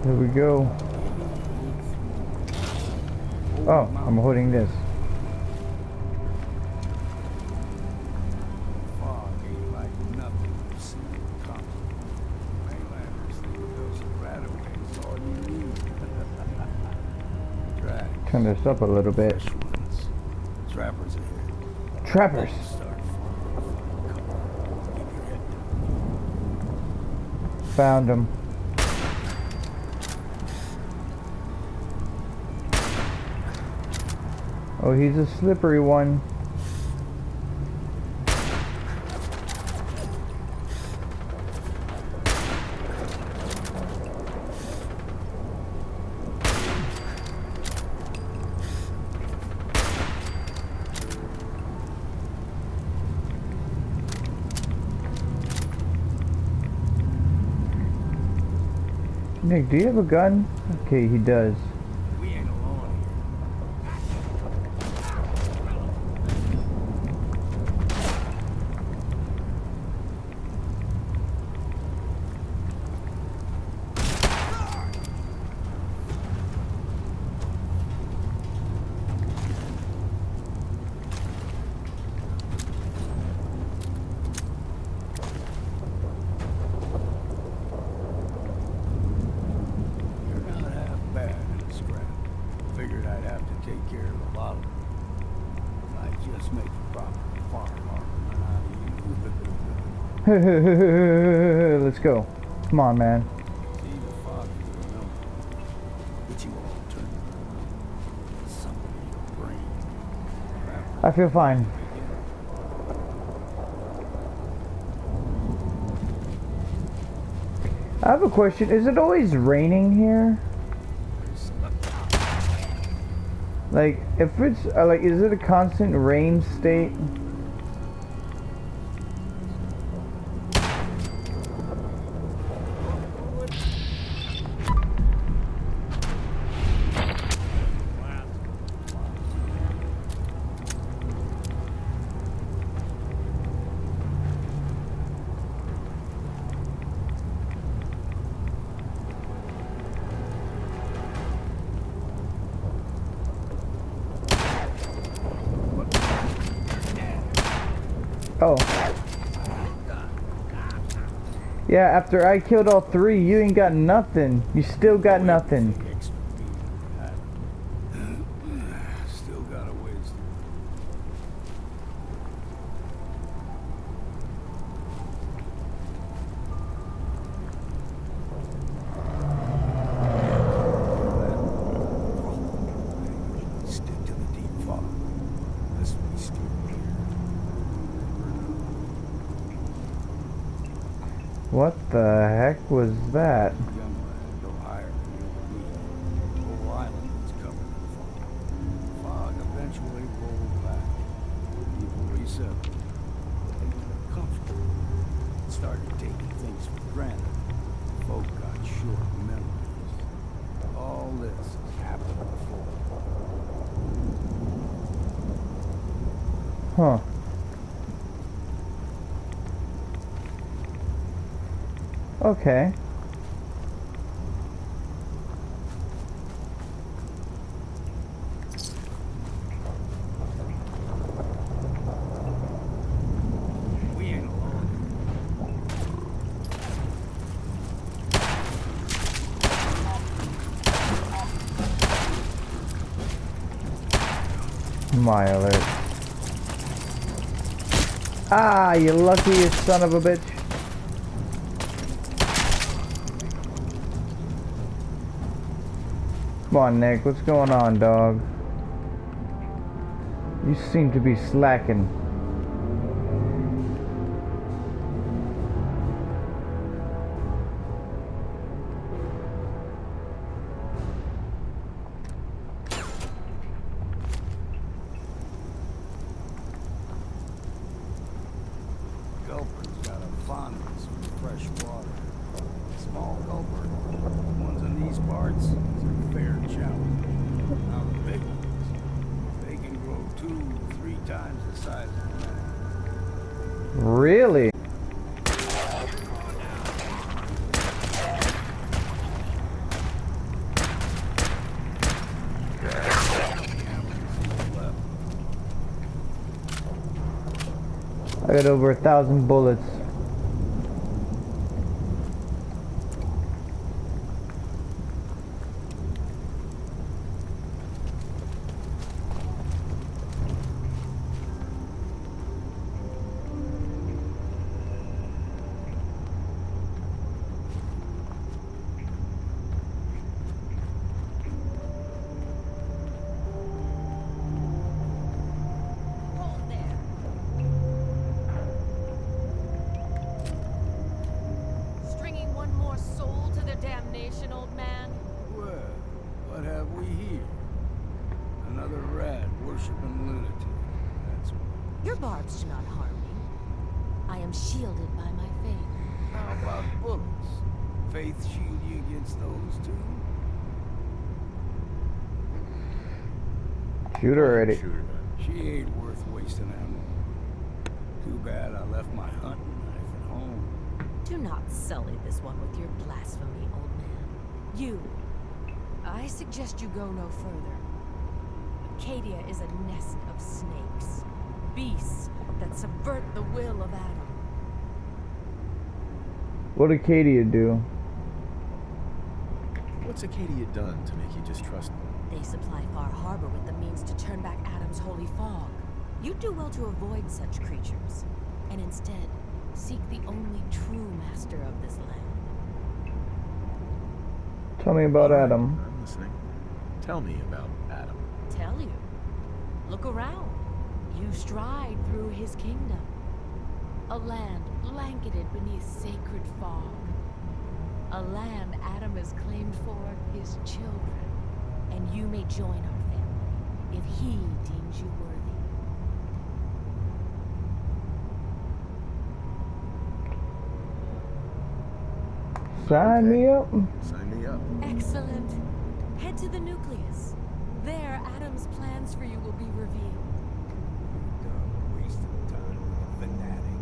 Here we go. Oh, I'm holding this. Fog ain't like nothing you've seen come. Mainlanders think those rataways all you need. Drag. Turn this up a little bit. Fresh ones. Trappers ahead. Trappers. Start farming. Keep your head down. Found him. Oh, he's a slippery one. Nick, do you have a gun? Okay, he does. We ain't alone here. You're not half bad in a scrap. Figured I'd have to take care of a lot of them. I just make a proper farm out of you. Let's go. Come on, man. See, the fog is a number. But you all turn something in your brain. I feel fine. I have a question. Is it always raining here? Like, if it's like, is it a constant rain state? Oh. Yeah, after I killed all three, you ain't got nothing. You still got nothing. Still got a ways to stick to the deep fog. This will be steer clear. What the heck was that? Young lad, go higher than you'll need. The whole island is covered in fog. Fog eventually rolled back. People resettled. They got comfortable. Started taking things for granted. Folk got short memories. All this has happened before. Huh. Okay. We ain't alone. My alert. Ah, you lucky son of a bitch. Come on, Nick. What's going on, dog? You seem to be slacking. Gulper's got a fondness for fresh water. Small gulper. The ones in these parts is a fair challenge. Now the big ones, they can grow 2 or 3 times the size of had over 1,000 bullets. Hold there. Stringing one more soul to their damnation, old man? Well, what have we here? Another rat worshipping lunatic. That's what. Your barbs do not harm me. I am shielded by my faith. How about bullets? Faith shield you against those two? Shoot her already. Shoot her, man. She ain't worth wasting ammo. Too bad I left my hunting knife at home. Do not sully this one with your blasphemy, old man. You. I suggest you go no further. Acadia is a nest of snakes. Beasts that subvert the will of Adam. What did Acadia do? What's Acadia done to make you distrust them? They supply Far Harbor with the means to turn back Adam's holy fog. You'd do well to avoid such creatures, and instead seek the only true master of this land. Tell me about Adam. I'm listening. Tell me about Adam. Tell you. Look around. You stride through his kingdom. A land blanketed beneath sacred fog. A land Adam has claimed for his children. And you may join our family if he deems you worthy. Sign me up. Sign me up. Excellent. Head to the nucleus. There, Adam's plans for you will be revealed. Wasting time with a fanatic.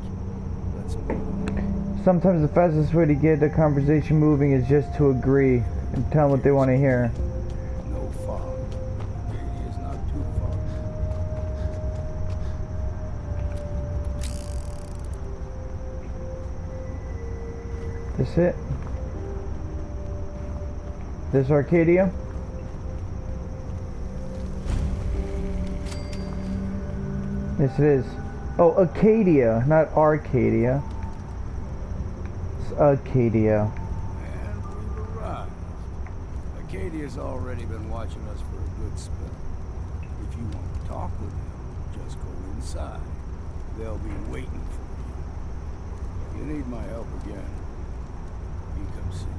Let's move. Sometimes the fastest way to get the conversation moving is just to agree and tell them what they want to hear. No fog. Acadia is not too far. This it? This Arcadia? Yes, it is. Oh, Acadia, not Arcadia. It's Acadia. And we've arrived. Acadia's already been watching us for a good spell. If you want to talk with them, just go inside. They'll be waiting for you. If you need my help again, you come see me.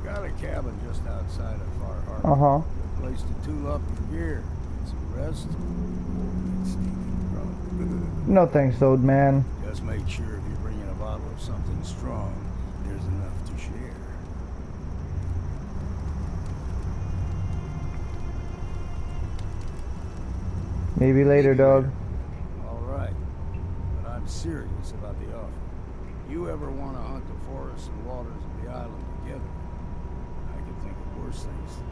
Got a cabin just outside of Far Harbor. Uh-huh. Good place to tool up your gear. Get some rest. Get stinking drunk. No thanks, old man. Just make sure if you're bringing a bottle of something strong, there's enough to share. Maybe later, dog. All right, but I'm serious about the offer. You ever want to hunt the forests and waters of the island together? I can think of worse things to do.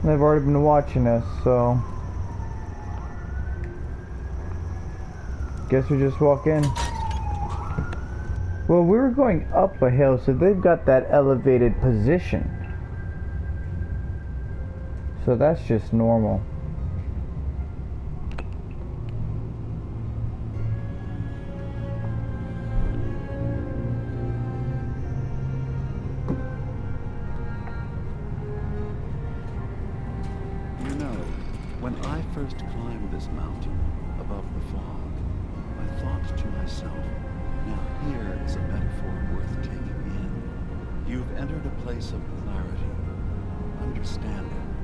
They've already been watching us, so guess we just walk in. Well, we were going up a hill, so they've got that elevated position. So that's just normal. You know, when I first climbed this mountain above the fog, I thought to myself, now here is a metaphor worth taking in. You've entered a place of clarity, understanding,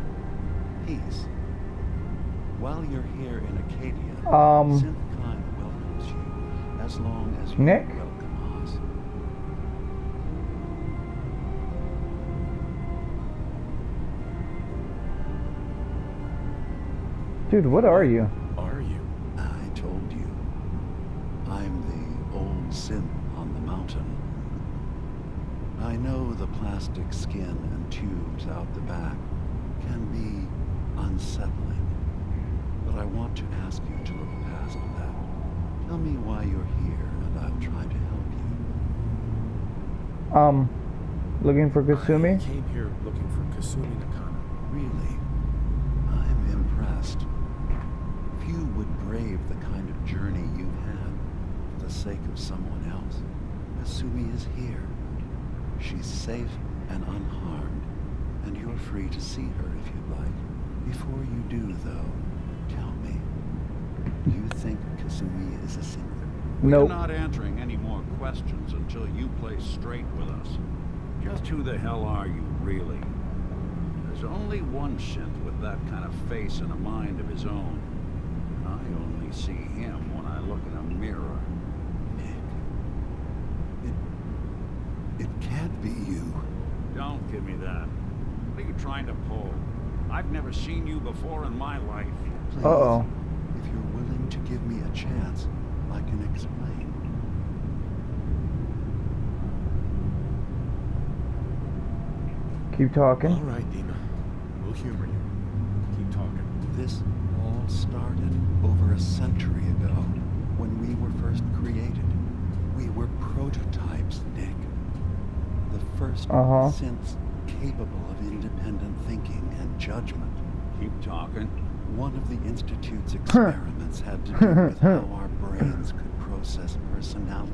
peace. While you're here in Acadia, Synthkind welcomes you as long as you Nick? welcome us. Dude, what are you? Are you? I told you, I'm the old synth I know the plastic skin and tubes out the back can be unsettling, but I want to ask you to look past that. Tell me why you're here, and I'll try to help you. Looking for I Kasumi? came here looking for Kasumi Nakano. Really? I'm impressed. Few would brave the kind of journey you've had for the sake of someone else. Kasumi is here. She's safe and unharmed, and you're free to see her if you'd like. Before you do, though, tell me, do you think Kasumi is a sinner? Nope. We're not answering any more questions until you play straight with us. Just who the hell are you, really? There's only one synth with that kind of face and a mind of his own. I only see him when I look in a mirror. It can't be you. Don't give me that. What are you trying to pull? I've never seen you before in my life. Please, Uh-oh. if you're willing to give me a chance, I can explain. Keep talking. All right, Dima. We'll humor you. Keep talking. This all started over a century ago, when we were first created. We were prototypes, Nick. The first synths capable of independent thinking and judgment. Keep talking. One of the Institute's experiments had to do with how our brains could process personality.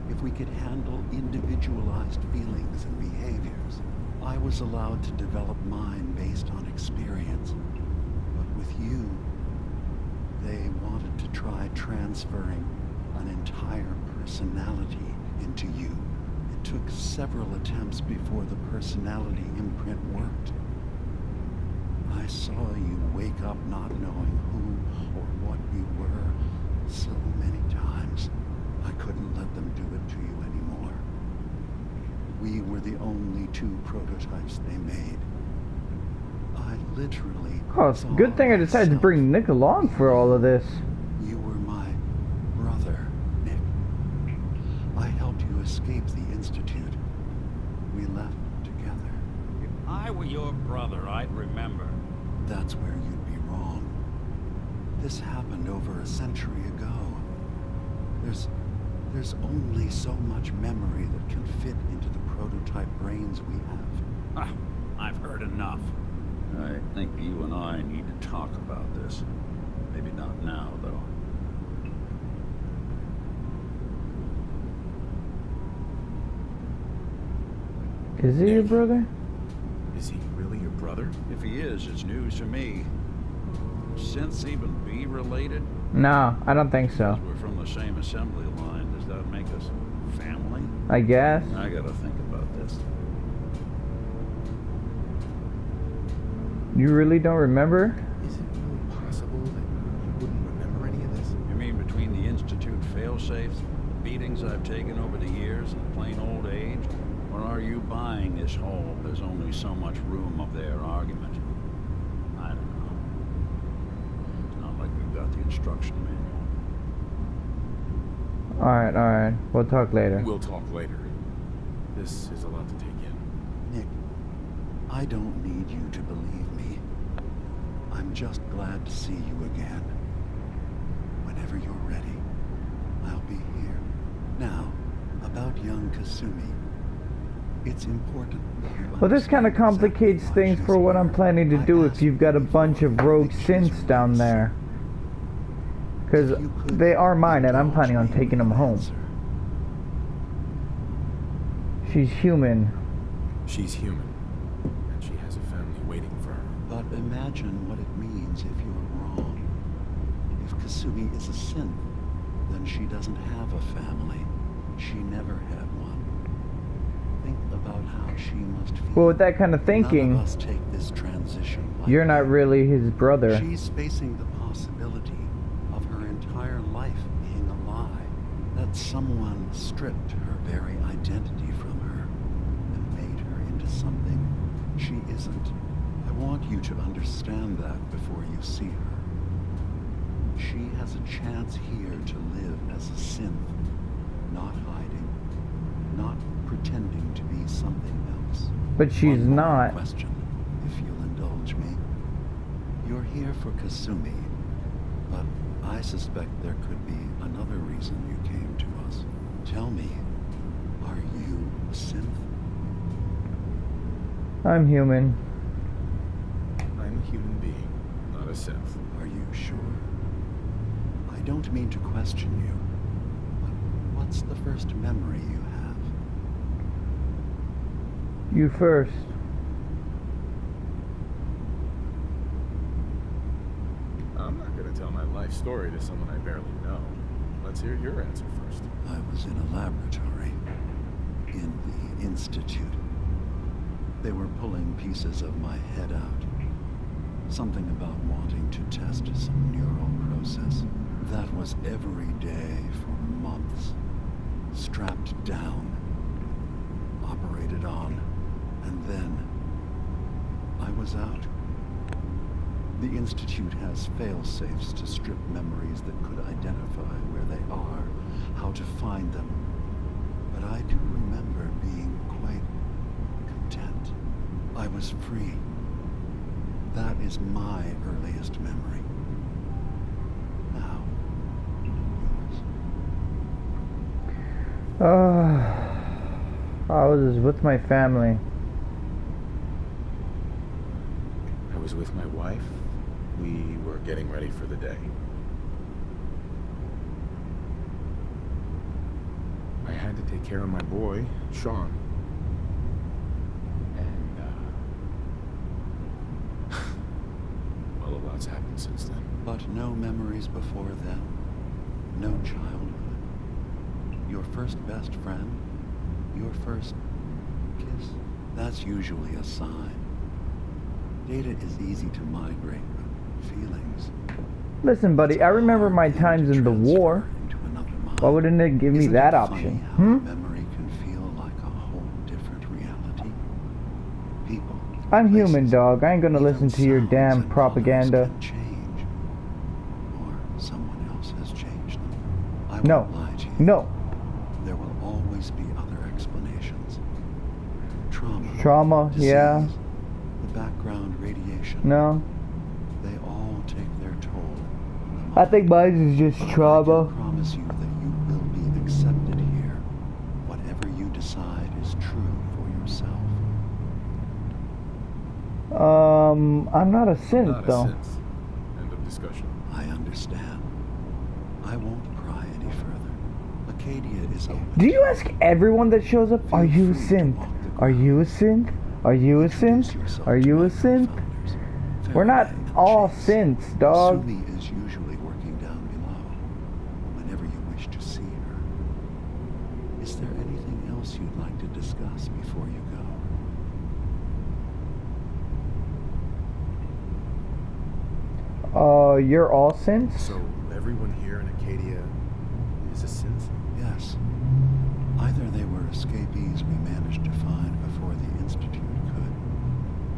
If we could handle individualized feelings and behaviors, I was allowed to develop mine based on experience. But with you, they wanted to try transferring an entire personality into you. It took several attempts before the personality imprint worked. I saw you wake up not knowing who or what you were so many times. I couldn't let them do it to you anymore. We were the only two prototypes they made. I literally Oh, it's a good thing I decided to bring Nick along for all of this. You were my brother, Nick. I helped you escape the Institute. We left together. If I were your brother, I'd remember. That's where you'd be wrong. This happened over a century ago. There's only so much memory that can fit into the prototype brains we have. Ah, I've heard enough. I think you and I need to talk about this. Maybe not now, though. Is he your brother? Is he really your brother? If he is, it's news to me. Synths even be related? No, I don't think so. We're from the same assembly line. Does that make us family? I guess. I gotta think about this. You really don't remember? Is it really possible that you wouldn't remember any of this? You mean between the Institute failsafes, the beatings I've taken over the years, and plain old age? Or are you buying this whole there's only so much room of their argument? I don't know. It's not like we've got the instruction manual. Alright. We'll talk later. We'll talk later. This is a lot to take in. Nick, I don't need you to believe me. I'm just glad to see you again. Whenever you're ready, I'll be here. Now, about young Kasumi. It's important that you Well, this kind of understand complicates exactly why things she's for what I'm here. planning to I do if asked you've got a you bunch of before. I rogue think she's synths really down a there. sinner. Because If you could they are mine and I'm indulge planning on me taking with them an home. answer. She's human. She's human, and she has a family waiting for her. But imagine what it means if you're wrong. If Kasumi is a synth, then she doesn't have a family. She never had one. Think about how she must feel. Well, with that kind of None thinking, of us take this transition you're not lightly. really his brother. She's facing the possibility of her entire life being a lie. That someone stripped her very identity from her and made her into something she isn't. I want you to understand that before you see her. She has a chance here to live as a synth, not hiding, not pretending to be something else. But she's One more not. question, if you'll indulge me. You're here for Kasumi, but I suspect there could be another reason you came to us. Tell me, are you a synth? I'm human. I'm a human being, not a synth. Are you sure? I don't mean to question you, but what's the first memory you have? You first. I'm not gonna tell my life story to someone I barely know. Let's hear your answer first. I was in a laboratory, in the Institute. They were pulling pieces of my head out. Something about wanting to test some neural process. That was every day for months. Strapped down, operated on, and then I was out. The Institute has fail-safes to strip memories that could identify where they are, how to find them. But I do remember being quite content. I was free. That is my earliest memory. Now, yours. I was with my family. I was with my wife. We were getting ready for the day. I had to take care of my boy, Sean. And, well, a lot's happened since then. But no memories before then? No childhood? Your first best friend? Your first kiss? That's usually a sign. Data is easy to migrate, but feelings... Listen, buddy, I remember my times in the war. Why wouldn't it give me that option? Memory can feel like a whole different reality. People, I'm places, human, dog. I ain't gonna listen to your sounds damn and propaganda. colors can change. Or someone else has changed them. I No. won't lie to you. No. There will always be other explanations. Trauma, disease, yeah. the background radiation. No. They all take their toll. I think mine is just But I trauma. can promise you that you will be accepted here. Whatever you decide is true for yourself. I'm not a synth, Not a though. synth. End of discussion. I understand. I won't pry any further. Acadia is open. Do you ask everyone that shows up, are you a synth? Are you a synth? Are you a synth? Are you a synth? We're not all synths, dog. Kasumi is usually working down below. Whenever you wish to see her. Is there anything else you'd like to discuss before you go? You're all synths? So, everyone here in Acadia is a synth? Yes. Either they were escapees we managed to find before the Institute could,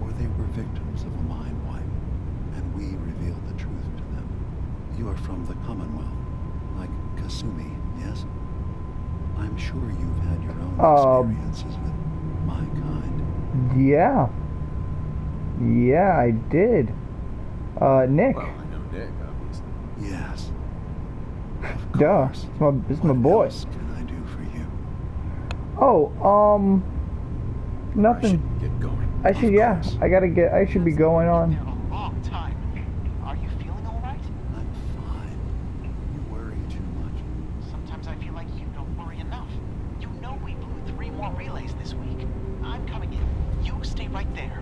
or they were victims of a mind wipe, and we revealed the truth to them. You are from the Commonwealth, like Kasumi, yes? I'm sure you've had your own experiences with my kind. Yeah. Yeah, I did. Nick. Well, I know Nick, obviously. Yes. Of Duh. course. It's my boy. What else can I do for you? Oh, I nothing. should get going. I should, yeah. I should be going on. Been a long time. Are you feeling all right? I'm fine. You worry too much. Sometimes I feel like you don't worry enough. You know we blew 3 more relays this week. I'm coming in. You stay right there.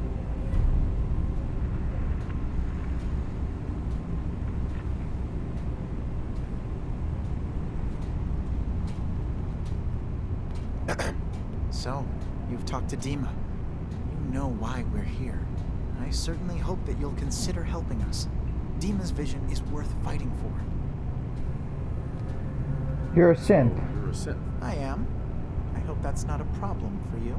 So, you've talked to Dima. You know why we're here. I certainly hope that you'll consider helping us. Dima's vision is worth fighting for. You're a synth. You're a synth. I am. I hope that's not a problem for you.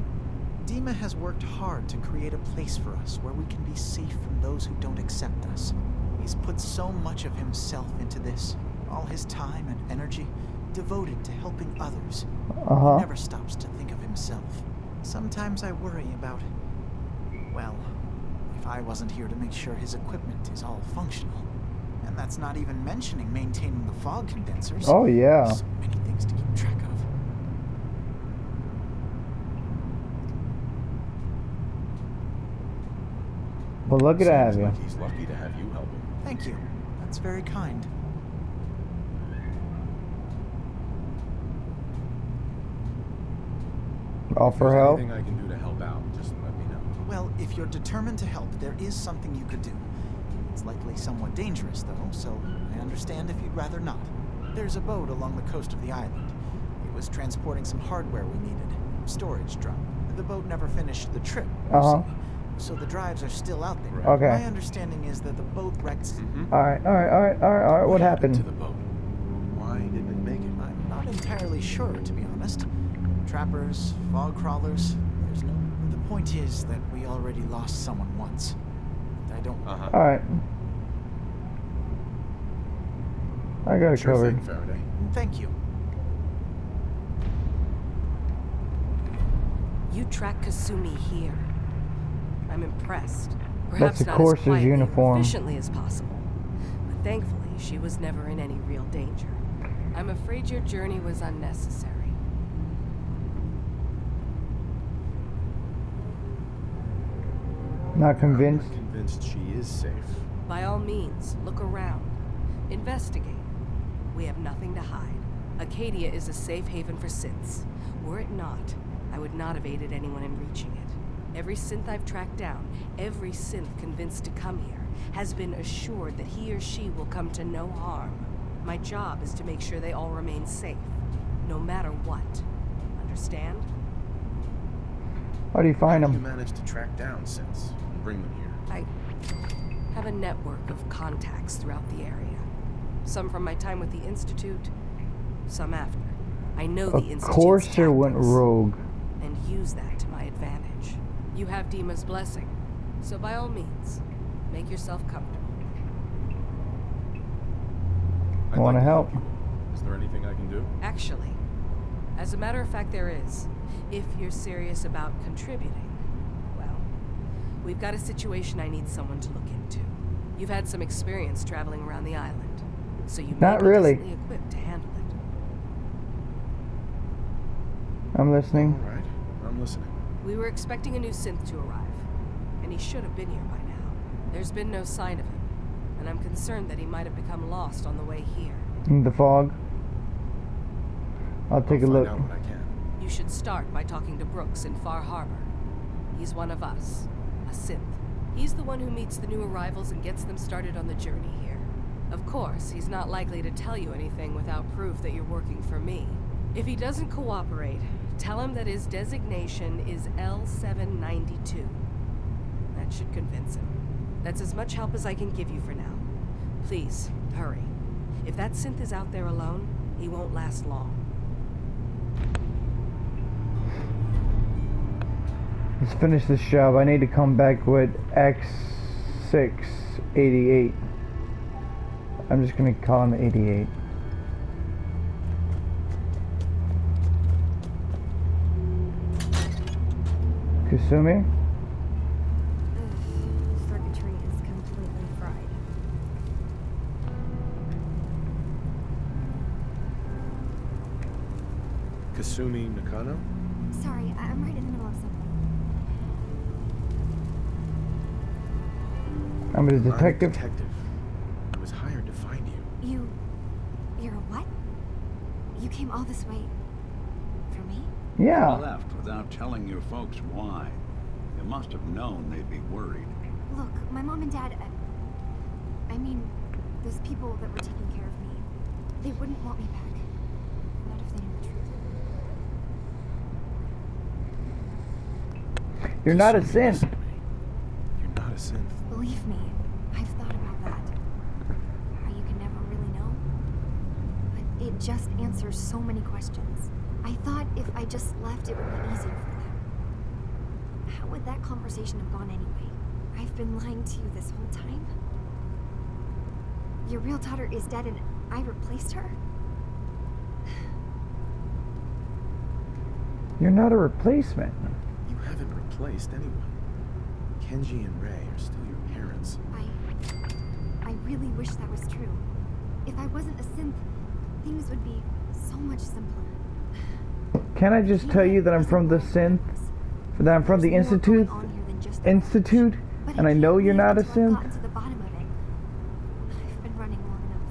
Dima has worked hard to create a place for us where we can be safe from those who don't accept us. He's put so much of himself into this, all his time and energy, devoted to helping others. Uh-huh. He never stops to think of himself. Sometimes I worry about, well, if I wasn't here to make sure his equipment is all functional. And that's not even mentioning maintaining the fog condensers. Oh, yeah. So many things to keep track of. Well, lucky to have Seems you. like he's lucky to have you help him. Thank you. That's very kind. Offer If there's help. anything I can do to help out, just let me know. Well, if you're determined to help, there is something you could do. It's likely somewhat dangerous, though, so I understand if you'd rather not. There's a boat along the coast of the island. It was transporting some hardware we needed. Storage drop. The boat never finished the trip, you Uh-huh. see. So the drives are still out there. Right. Okay. My understanding is that the boat wrecked... Alright. What to happened? the boat? Why didn't it make it? I'm not entirely sure, to be honest. Trappers, fog crawlers, there's no... The point is that we already lost someone once. I don't... Alright. I got it Sure covered. thing, Faraday. Thank you. You track Kasumi here. I'm impressed. That's Perhaps the not course's as quietly uniform. or efficiently as possible. But thankfully, she was never in any real danger. I'm afraid your journey was unnecessary. Not convinced. I'm convinced she is safe. By all means, look around. Investigate. We have nothing to hide. Acadia is a safe haven for synths. Were it not, I would not have aided anyone in reaching it. Every synth I've tracked down, every synth convinced to come here, has been assured that he or she will come to no harm. My job is to make sure they all remain safe, no matter what. Understand? How do you find How do you them? manage to track down synths and bring them here? I have a network of contacts throughout the area. Some from my time with the Institute, some after. I know the Of Institute's course there went tactics, rogue. and use that to my advantage. You have Dima's blessing, so by all means, make yourself comfortable. I want to help. Is there anything I can do? Actually, as a matter of fact, there is. If you're serious about contributing, well, we've got a situation I need someone to look into. You've had some experience traveling around the island, so you may Not be really. decently equipped to handle it. I'm listening. All right, I'm listening. We were expecting a new synth to arrive, and he should have been here by now. There's been no sign of him, and I'm concerned that he might have become lost on the way here. In the fog. I'll take a look. Find out what I can. You should start by talking to Brooks in Far Harbor. He's one of us, a synth. He's the one who meets the new arrivals and gets them started on the journey here. Of course, he's not likely to tell you anything without proof that you're working for me. If he doesn't cooperate, tell him that his designation is L792. That should convince him. That's as much help as I can give you for now. Please, hurry. If that synth is out there alone, he won't last long. Let's finish this job. I need to come back with X688. I'm just gonna call him 88. Kasumi? Circuitry is completely fried. Kasumi Nakano? Sorry, I'm right in the middle of something. I'm a I'm a detective. detective. I was hired to find you. You're a what? You came all this way for me? You Yeah. left without telling your folks why. You must have known they'd be worried. Look, my mom and dad, I mean, those people that were taking care of me, they wouldn't want me back. Not if they knew the truth. You're not a Kasumi, synth. listen to me. You're not a synth. Believe me, I've thought about that. How you can never really know. But it just answers so many questions. I thought if I just left, it would be easier for them. How would that conversation have gone anyway? I've been lying to you this whole time? Your real daughter is dead and I replaced her? You're not a replacement. You haven't replaced anyone. Kenji and Ray are still your parents. I really wish that was true. If I wasn't a synth, things would be so much simpler. Can I just tell you that I'm from the synth? That I'm from the Institute? And I know you're not a synth? To the bottom of it. I've been running long enough.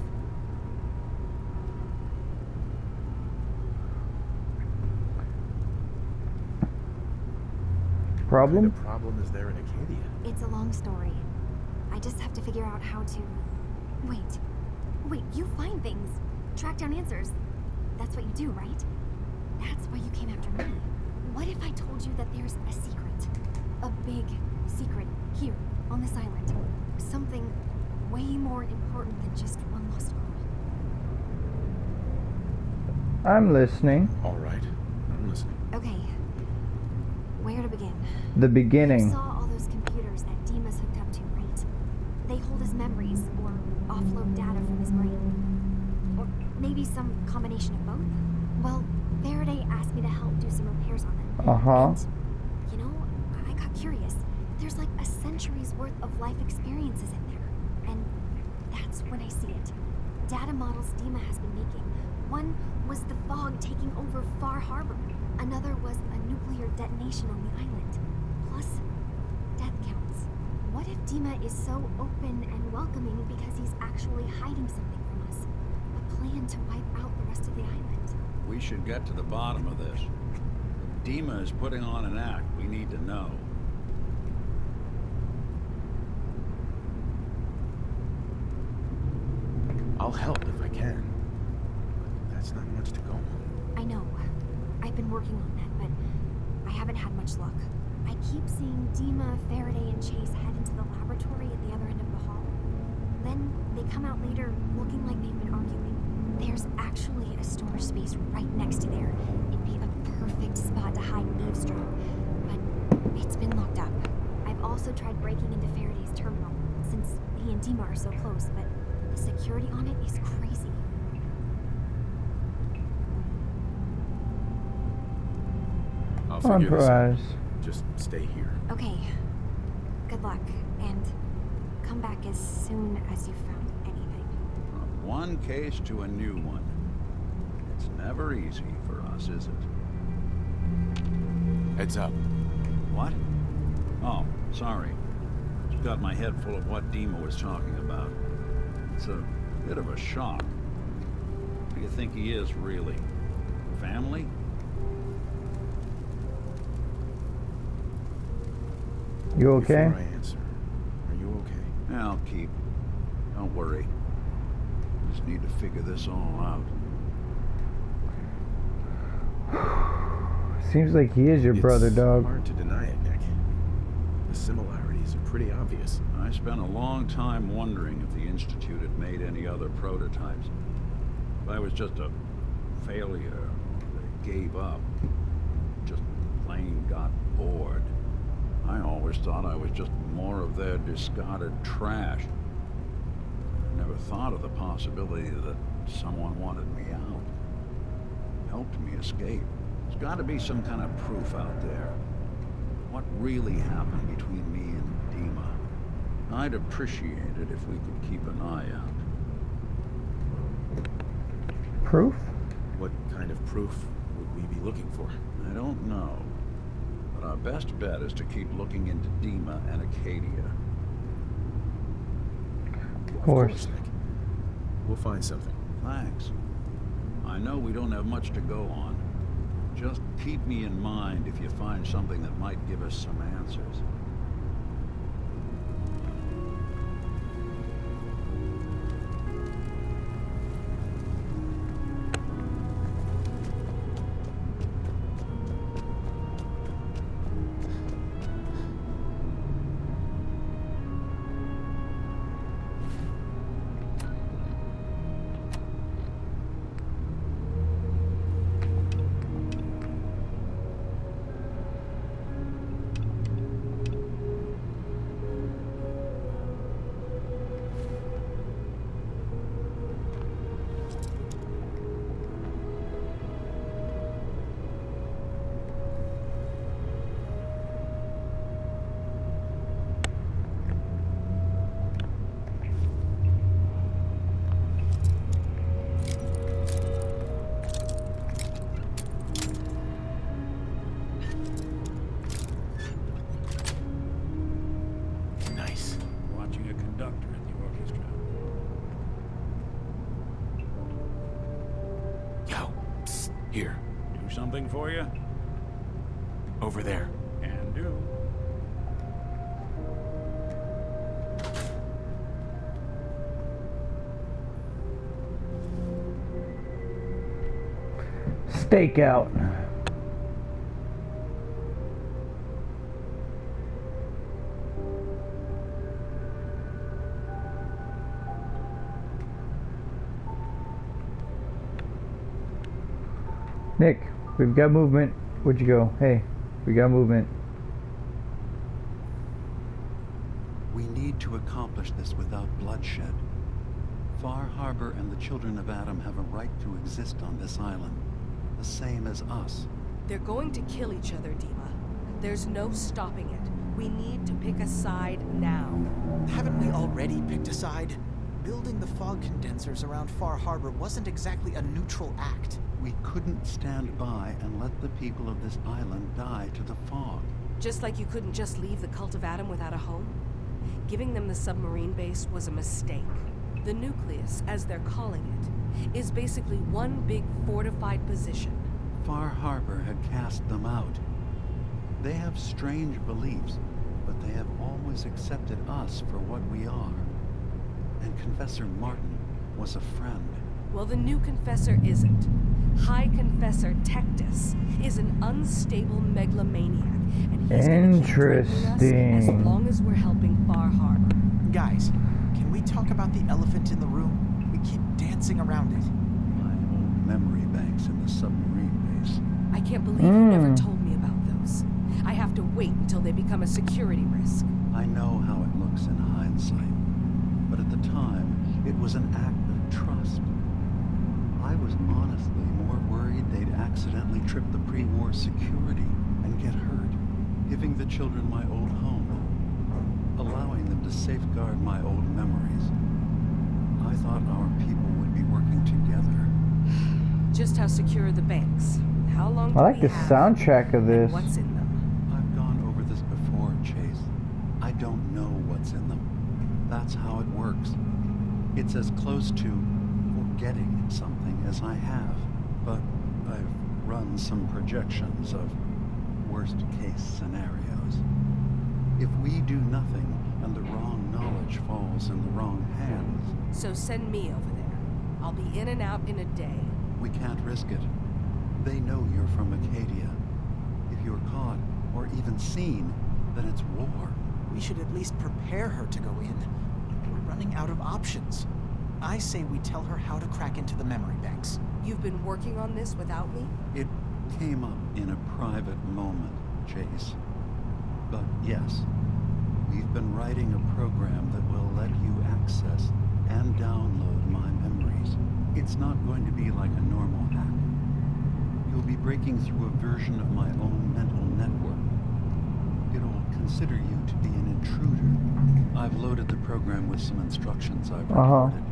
Problem? What kind of problem is there in Acadia? It's a long story. I just have to figure out how to... Wait, you find things. Track down answers. That's what you do, right? That's why you came after me. What if I told you that there's a secret? A big secret here, on this island. Something way more important than just one lost girl. I'm listening. All right, I'm listening. Okay. Where to begin? The beginning. You saw all those computers that Dima's hooked up to, right? They hold his memories, or offload data from his brain. Or maybe some combination of both? Well, Faraday asked me to help do some repairs on them. Uh-huh. And, you know, I got curious. There's like a century's worth of life experiences in there. And that's when I see it. Data models Dima has been making. One was the fog taking over Far Harbor. Another was a nuclear detonation on the island. Plus, death counts. What if Dima is so open and welcoming because he's actually hiding something from us? A plan to wipe out the rest of the island. We should get to the bottom of this. If Dima is putting on an act, we need to know. I'll help if I can. But that's not much to go on. I know. I've been working on that, but I haven't had much luck. I keep seeing Dima, Faraday, and Chase head into the laboratory at the other end of the hall. Then they come out later looking like they've been arguing. There's actually a storage space right next to there. It'd be a perfect spot to hide and eavesdrop. But it's been locked up. I've also tried breaking into Faraday's terminal, since he and Dima are so close, but the security on it is crazy. I'll figure this out. Surprise. Just stay here. Okay. Good luck, and come back as soon as you've found anything. From one case to a new one. It's never easy for us, is it? Heads up. What? Oh, sorry. Just got my head full of what Dima was talking about. It's a bit of a shock. Who do you think he is, really? Family? You okay? Before I answer, are you okay? I'll keep. Don't worry. Just need to figure this all out. Seems like he is your brother, dog. It's hard to deny it, Nick. The similarities are pretty obvious. I spent a long time wondering if the Institute had made any other prototypes. If I was just a failure that gave up, just plain got bored. I always thought I was just more of their discarded trash. Never thought of the possibility that someone wanted me out. Helped me escape. There's got to be some kind of proof out there. What really happened between me and Dima? I'd appreciate it if we could keep an eye out. Proof? What kind of proof would we be looking for? I don't know. But our best bet is to keep looking into Dima and Acadia. Of course. Nick. We'll find something. Thanks. I know we don't have much to go on. Just keep me in mind if you find something that might give us some answers. conductor in the orchestra. Yo, psst, here. Do something for you? Over there. Can do. Stakeout. Nick, we've got movement. Where'd you go? Hey, we got movement. We need to accomplish this without bloodshed. Far Harbor and the children of Adam have a right to exist on this island, the same as us. They're going to kill each other, Dima. There's no stopping it. We need to pick a side now. Haven't we already picked a side? Building the fog condensers around Far Harbor wasn't exactly a neutral act. We couldn't stand by and let the people of this island die to the fog. Just like you couldn't just leave the Cult of Adam without a home? Giving them the submarine base was a mistake. The nucleus, as they're calling it, is basically one big fortified position. Far Harbor had cast them out. They have strange beliefs, but they have always accepted us for what we are. And Confessor Martin was a friend. Well, the new Confessor isn't. High Confessor Tectus is an unstable megalomaniac, and he's gonna keep threatening us as long as we're helping Far Harbor. Guys, can we talk about the elephant in the room? We keep dancing around it. My old memory banks in the submarine base. I can't believe you never told me about those. I have to wait until they become a security risk. I know how it looks in hindsight, but at the time, it was an act of trust. I was honestly more worried they'd accidentally trip the pre-war security and get hurt, giving the children my old home, allowing them to safeguard my old memories. I thought our people would be working together. Just how secure are the banks? How long do I like we the have, soundtrack of and this. what's in them? I've gone over this before, Chase. I don't know what's in them. That's how it works. It's as close to forgetting something as I have. But I've run some projections of worst-case scenarios. If we do nothing and the wrong knowledge falls in the wrong hands... So send me over there. I'll be in and out in a day. We can't risk it. They know you're from Acadia. If you're caught, or even seen, then it's war. We should at least prepare her to go in. We're running out of options. I say we tell her how to crack into the memory banks. You've been working on this without me? It came up in a private moment, Chase. But yes, we've been writing a program that will let you access and download my memories. It's not going to be like a normal hack. You'll be breaking through a version of my own mental network. It'll consider you to be an intruder. I've loaded the program with some instructions I've recorded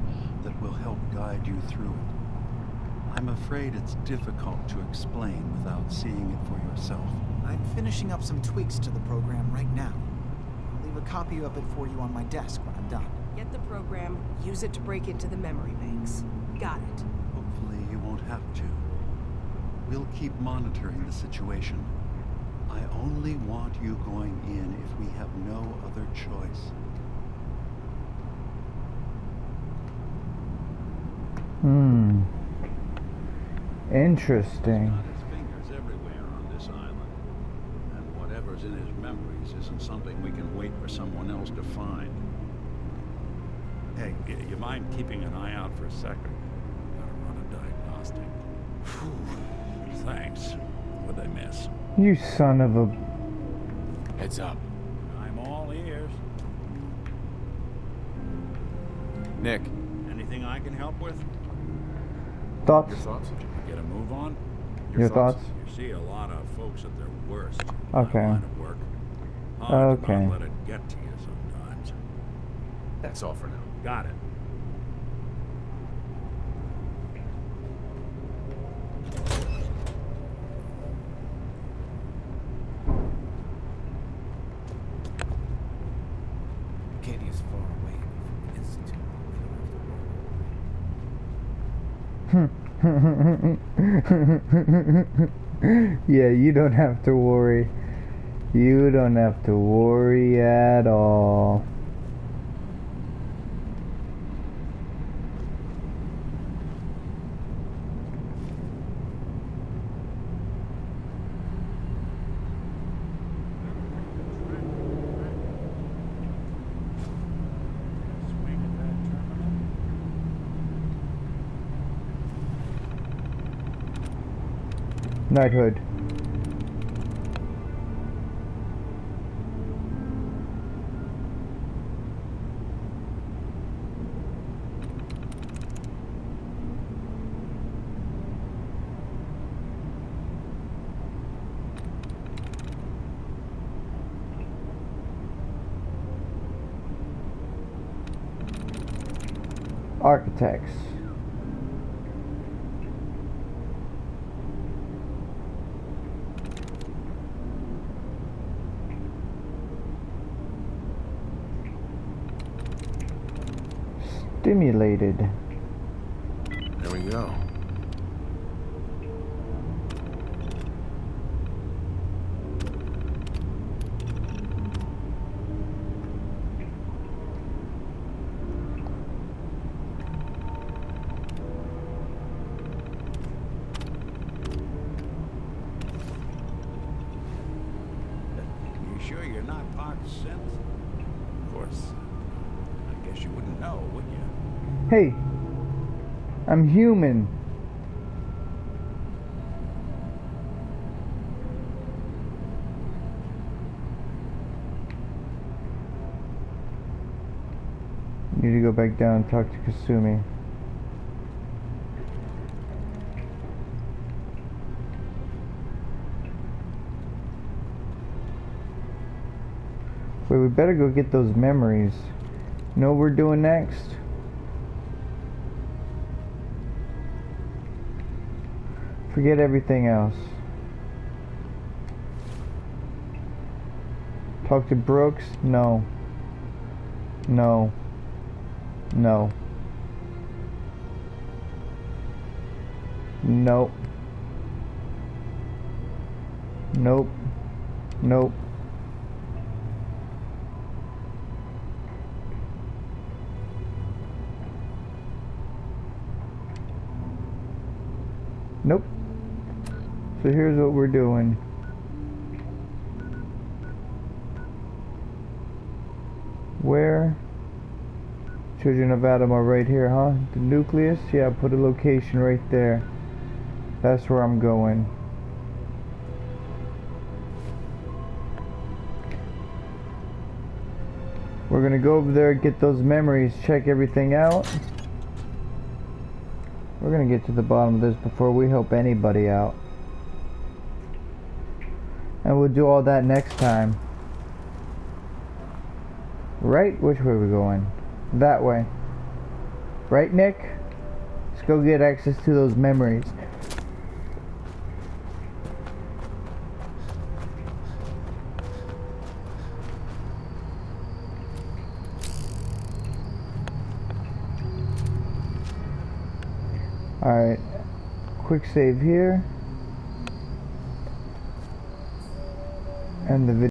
that will help guide you through it. I'm afraid it's difficult to explain without seeing it for yourself. I'm finishing up some tweaks to the program right now. I'll leave a copy of it for you on my desk when I'm done. Get the program, use it to break into the memory banks. Got it. Hopefully you won't have to. We'll keep monitoring the situation. I only want you going in if we have no other choice. Interesting. He's got his fingers everywhere on this island. And whatever's in his memories isn't something we can wait for someone else to find. Hey, you mind keeping an eye out for a second? Gotta run a diagnostic. Whew. Thanks. What'd I miss? You son of a... Heads up. I'm all ears. Nick. Anything I can help with? Thoughts? Your thoughts? Get a move on? Your thoughts? You see a lot of folks at their worst. Okay. Line of work. Hard to Okay. not let it get to you sometimes. That's all for now. Got it. Acadia's far away in Yeah, you don't have to worry. You don't have to worry at all. Knighthood. Architects. Stimulated. There we go. You sure you're not part synth? Of course. I guess you wouldn't know, would you? Hey, I'm human. Need to go back down and talk to Kasumi. Wait, we better go get those memories. You know what we're doing next? Forget everything else. Talk to Brooks? No. No. No. Nope. Nope. Nope. Nope. So here's what we're doing. Where? Children of Adam are right here, huh? The nucleus? Yeah, put a location right there. That's where I'm going. We're gonna go over there, get those memories, check everything out. We're gonna get to the bottom of this before we help anybody out. And we'll do all that next time. Right? Which way are we going? That way. Right, Nick? Let's go get access to those memories. Alright. Quick save here. And the video.